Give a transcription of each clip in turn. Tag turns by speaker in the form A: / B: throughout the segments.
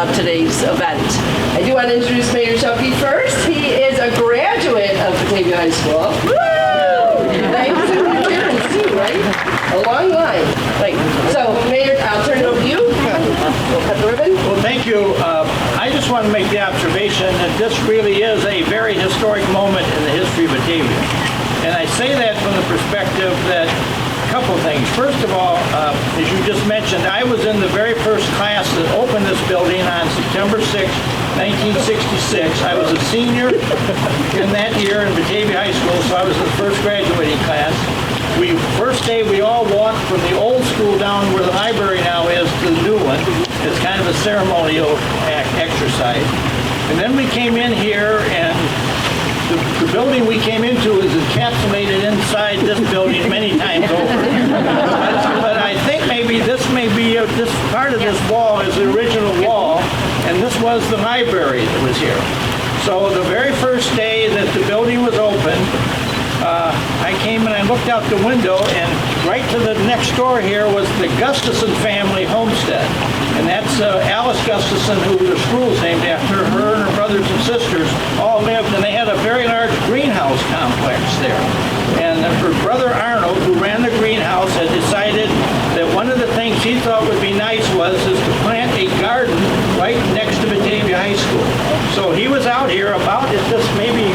A: about today's event. I do want to introduce Mayor Schumpke first. He is a graduate of Batavia High School. Woo! Thanks to the parents too, right? A long line. Right. So, Mayor, I'll turn it over to you. We'll cut the ribbon.
B: Well, thank you. I just want to make the observation that this really is a very historic moment in the history of Batavia. And I say that from the perspective that a couple of things. First of all, as you just mentioned, I was in the very first class that opened this building on September 6, 1966. I was a senior in that year in Batavia High School, so I was in the first graduating class. First day, we all walked from the old school down where the library now is to the new one. It's kind of a ceremonial exercise. And then we came in here, and the building we came into is encapsulated inside this building many times over. But I think maybe this part of this wall is the original wall, and this was the library that was here. So the very first day that the building was opened, I came and I looked out the window, and right to the next door here was the Gustafson family homestead. And that's Alice Gustafson, who the school's named after. Her and her brothers and sisters all lived, and they had a very large greenhouse complex there. And her brother Arnold, who ran the greenhouse, had decided that one of the things he thought would be nice was to plant a garden right next to Batavia High School. So he was out here about, it's just maybe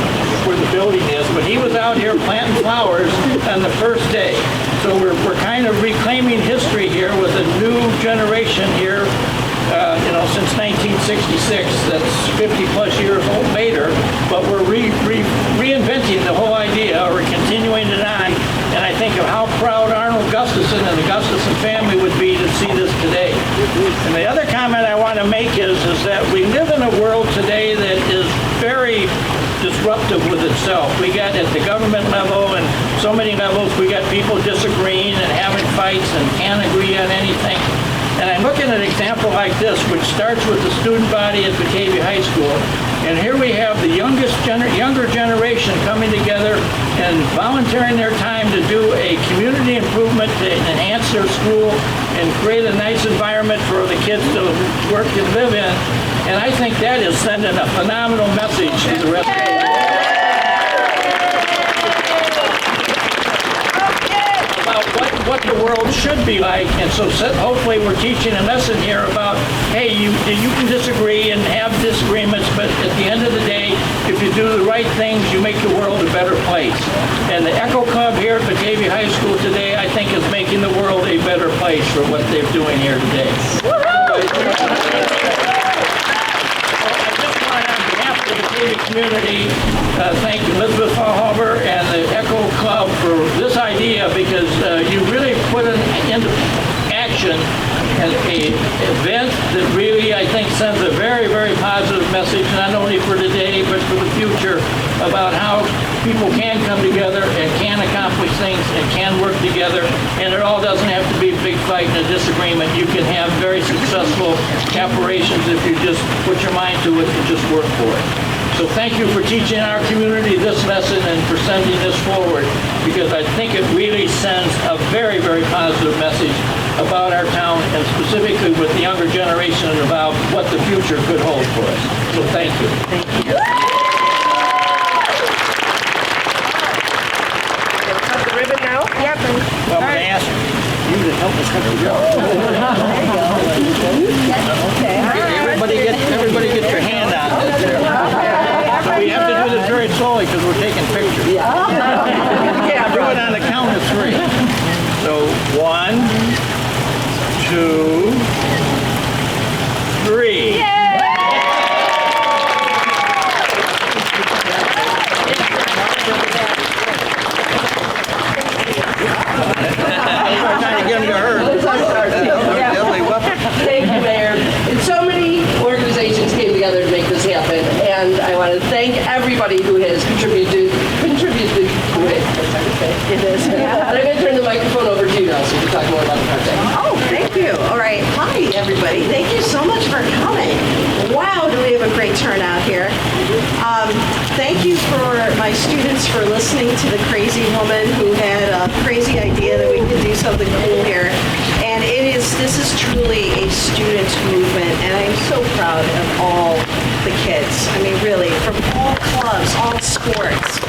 B: where the building is, but he was out here planting flowers on the first day. So we're kind of reclaiming history here with a new generation here, since 1966. That's 50 plus years old later, but we're reinventing the whole idea, or we're continuing it on. And I think of how proud Arnold Gustafson and the Gustafson family would be to see this today. And the other comment I want to make is that we live in a world today that is very disruptive with itself. We got at the government level and so many levels, we got people disagreeing and having fights and can't agree on anything. And I'm looking at an example like this, which starts with the student body at Batavia High School. And here we have the younger generation coming together and volunteering their time to do a community improvement to enhance their school and create a nice environment for the kids to work and live in. And I think that is sending a phenomenal message to the rest of the world. What the world should be like, and so hopefully we're teaching a lesson here about, hey, you can disagree and have disagreements, but at the end of the day, if you do the right things, you make the world a better place. And the Echo Club here at Batavia High School today, I think, is making the world a better place for what they're doing here today. Community, thank Elizabeth Fallhaber and the Echo Club for this idea, because you really put into action an event that really, I think, sends a very, very positive message, not only for today, but for the future, about how people can come together and can accomplish things and can work together, and it all doesn't have to be a big fight and a disagreement. You can have very successful operations if you just put your mind to it and just work for it. So thank you for teaching our community this lesson and for sending this forward, because I think it really sends a very, very positive message about our town, and specifically with the younger generation, and about what the future could hold for us. So thank you.
A: Thank you. Cut the ribbon now? Yep.
B: Well, I'm going to ask you to help us cut the ribbon.
A: There you go. Okay.
B: Everybody get your hand on it there. So we have to do this very slowly because we're taking pictures.
A: Yeah.
B: Do it on the count of 3. So 1, 2, 3. Trying to get them to hurt.
A: Thank you, Mayor. And so many organizations came together to make this happen, and I want to thank everybody who has contributed to it. It is. And I'm going to turn the microphone over to you now, so you can talk more about the project.
C: Oh, thank you. All right. Hi, everybody. Thank you so much for coming. Wow, do we have a great turnout here. Thank you for my students for listening to the crazy woman who had a crazy idea that we could do something cool here. And this is truly a student movement, and I'm so proud proud of all the kids. I mean, really, from all clubs, all sports.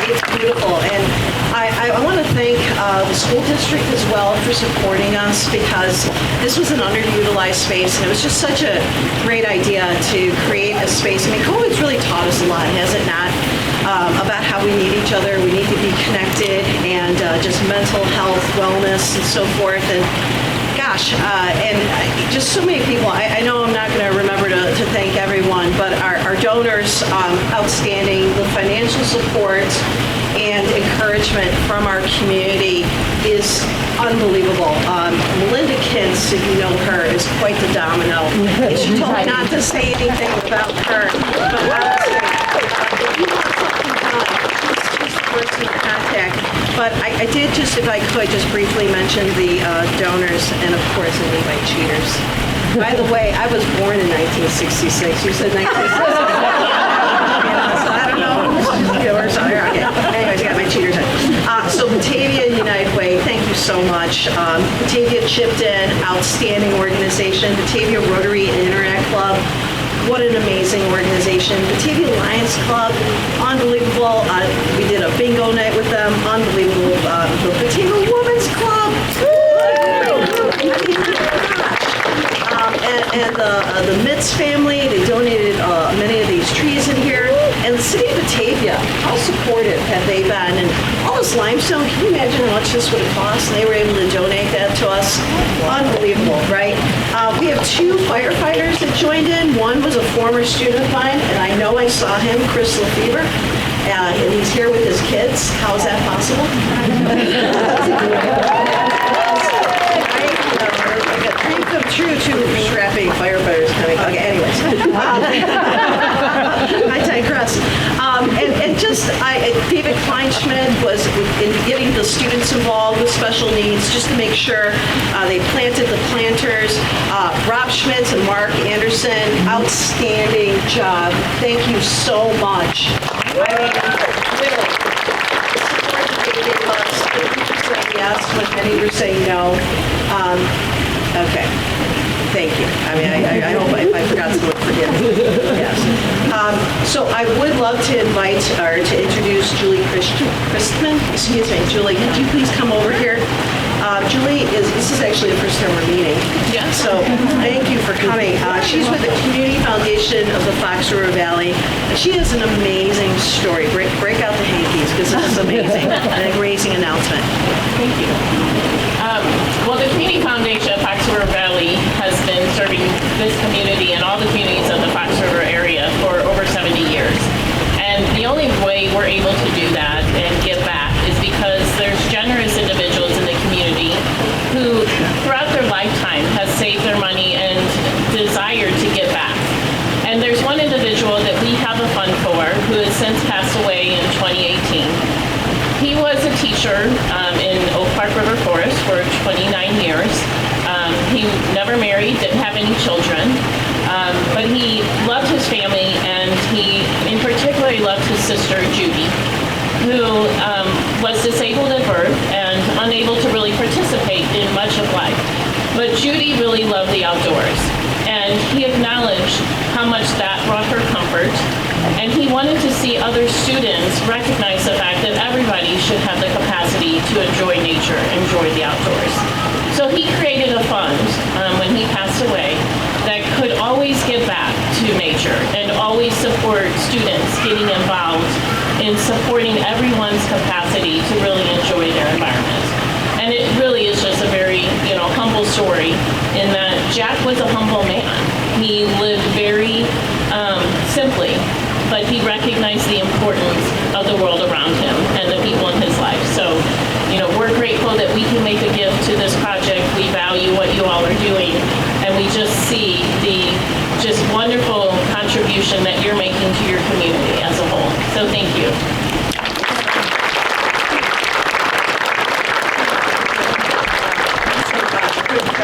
C: It's beautiful, and I want to thank the school district as well for supporting us, because this was an underutilized space, and it was just such a great idea to create a space. I mean, COVID's really taught us a lot, has it not? About how we need each other, we need to be connected, and just mental health, wellness, and so forth. And gosh, and just so many people. I know I'm not going to remember to thank everyone, but our donors, outstanding. The financial support and encouragement from our community is unbelievable. Melinda Kintz, if you know her, is quite the domino. And she told me not to say anything about her, but honestly, if you want something done, she's the person to contact. But I did just, if I could, just briefly mention the donors, and of course, I need my cheaters. By the way, I was born in 1966. You said 1966. So I don't know. Okay. Anyways, I got my cheaters in. So Batavia United Way, thank you so much. Batavia chipped in, outstanding organization. Batavia Rotary and Internet Club, what an amazing organization. Batavia Lions Club, unbelievable. We did a bingo night with them, unbelievable. The Batavia Women's Club, and the Mitz family, they donated many of these trees in here. And the city of Batavia, how supportive have they been? And all this limestone, can you imagine how much this would have cost? And they were able to donate that to us. Unbelievable, right? We have 2 firefighters that joined in. One was a former student of mine, and I know I saw him, Chris Lefevre, and he's here with his kids. How is that possible? Dream come true, 2 strapping firefighters coming. Okay, anyways. I digress. And just, David Kleinschmidt was in getting the students involved with special needs, just to make sure they planted the planters. Rob Schmitz and Mark Anderson, outstanding job. Thank you so much. I mean, really, the support that they gave us, thank you for saying yes when many were saying no. Okay. Thank you. I mean, I hope if I forgot someone, forgive me. Yes. So I would love to invite or to introduce Julie Christman. Excuse me, Julie. Could you please come over here? Julie this is actually the first time we're meeting.
D: Yeah.
C: So thank you for coming. She's with the Community Foundation of the Fox River Valley. And she has an amazing story. Break out the hankies, because this is amazing. An amazing announcement.
D: Thank you. Well, the Community Foundation of Fox River Valley has been serving this community and all the communities of the Fox River area for over 70 years. And the only way we're able to do that and give back is because there's generous individuals in the community who, throughout their lifetime, has saved their money and desired to give back. And there's one individual that we have a fund for who has since passed away in 2018. He was a teacher in Oak Park River Forest for 29 years. He never married, didn't have any children, but he loved his family, and he, in particular, he loved his sister, Judy, who was disabled at birth and unable to really participate in much of life. But Judy really loved the outdoors, and he acknowledged how much that brought her comfort, and he wanted to see other students recognize the fact that everybody should have the capacity to enjoy nature, enjoy the outdoors. So he created a fund when he passed away that could always give back to nature and always support students getting involved in supporting everyone's capacity to really enjoy their environment. And it really is just a very, humble story in that Jack was a humble man. He lived very simply, but he recognized the importance of the world around him and the people in his life. So, we're grateful that we can make a gift to this project. We value what you all are doing, and we just see the just wonderful contribution that you're making to your community as a whole. So thank you.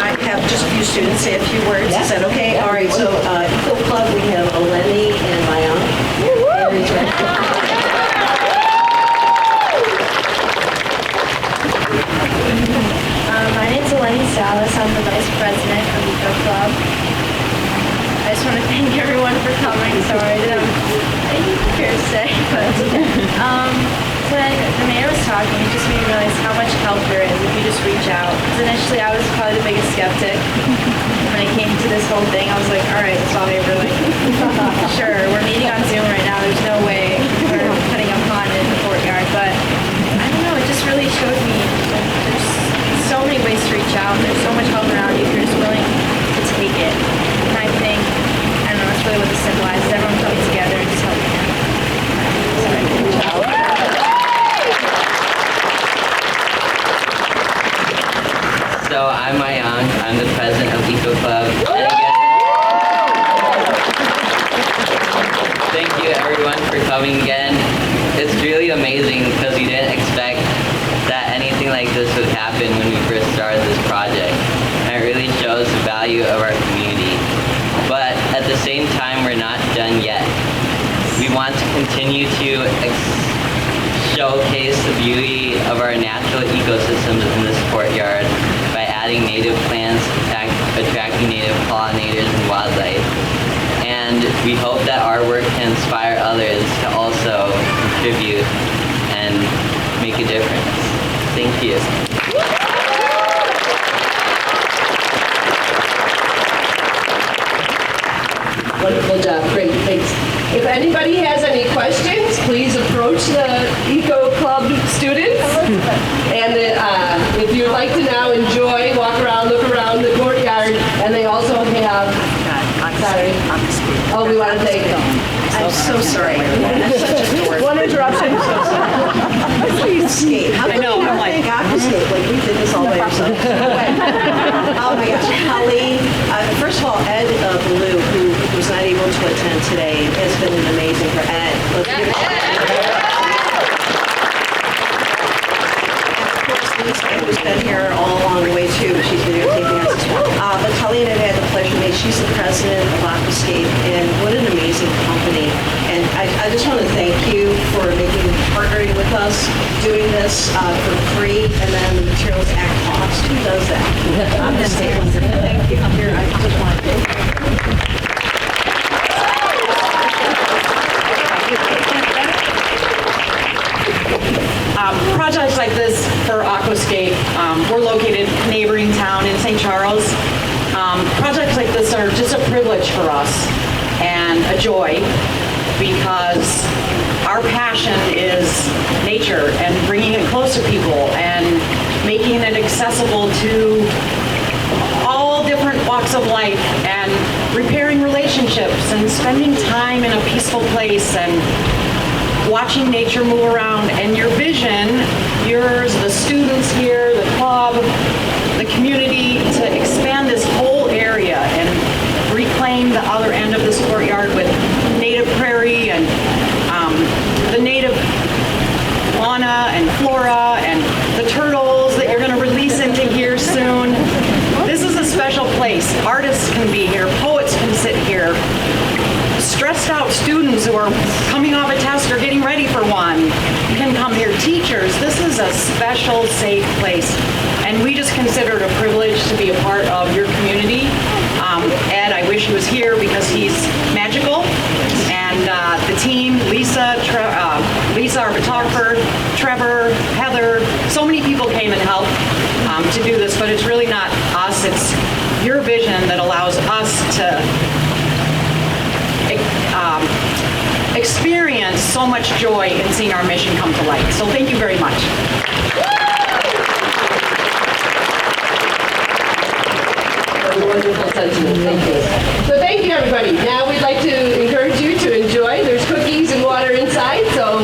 C: I have just a few students say a few words. Is that okay? All right. So, Eco Club, we have Eleni and Mayan.
E: My name's Eleni Sal. want to thank everyone for coming. Sorry, I didn't prepare to say, but when the mayor was talking, it just made me realize how much help there is if you just reach out. Because initially, I was probably the biggest skeptic. When it came to this whole thing, I was like, all right, it's all paper. Like, sure, we're meeting on Zoom right now. There's no way we're putting a pond in the courtyard. But I don't know, it just really showed me that there's so many ways to reach out. There's so much help around you if you're just willing to take it. And I think, I don't know, that's really what this symbolizes. Everyone coming together and just helping out.
F: So I'm Mayank, I'm the president of Eco Club. And again, thank you everyone for coming again. It's really amazing because we didn't expect that anything like this would happen when we first started this project. And it really shows the value of our community. But at the same time, we're not done yet. We want to continue to showcase the beauty of our natural ecosystems in this courtyard by adding native plants, attracting native pollinators and wildlife. And we hope that our work can inspire others to also contribute and make a difference. Thank you.
A: Wonderful job. Great. Thanks. If anybody has any questions, please approach the Eco Club students. And if you'd like to now enjoy, walk around, look around the courtyard, and they also have. Sorry. Oh, we want to take it.
C: I'm so sorry.
A: One interruption.
C: Please escape. How I know. I'm like, God, escape. Like we did this all by ourselves. No way. Oh my gosh, Holly. First of all, Ed Blue, who was not able to attend today, has been amazing for Ed. Let's give it to Ed. Lisa, who's been here all along the way too. She's videotaping us. But Colleen and I had the pleasure to meet. She's the president of Aquascape, and what an amazing company. And I just want to thank you for partnering with us, doing this for free, and then the materials at cost. Who does that? I'm just saying. Thank you. Here, I just want to thank you.
G: Projects like this for Aquascape, we're located in a neighboring town in St. Charles. Projects like this are just a privilege for us and a joy because our passion is nature and bringing it close to people and making it accessible to all different walks of life and repairing relationships and spending time in a peaceful place and watching nature move around. And your vision, yours, the students here, the club, the community, to expand this whole area and reclaim the other end of this courtyard with native prairie and the native fauna and flora and the turtles that you're going to release into here soon. This is a special place. Artists can be here, poets can sit here. Stressed out students who are coming off a test or getting ready for one can come here. Teachers, this is a special, safe place. And we just consider it a privilege to be a part of your community. Ed, I wish he was here because he's magical. And the team, Lisa, our photographer, Trevor, Heather, so many people came and helped to do this, but it's really not us, it's your vision that allows us to experience so much joy in seeing our mission come to light. So thank you very much.
A: A wonderful sentiment. Thank you. So thank you, everybody. Now we'd like to encourage you to enjoy. There's cookies and water inside, so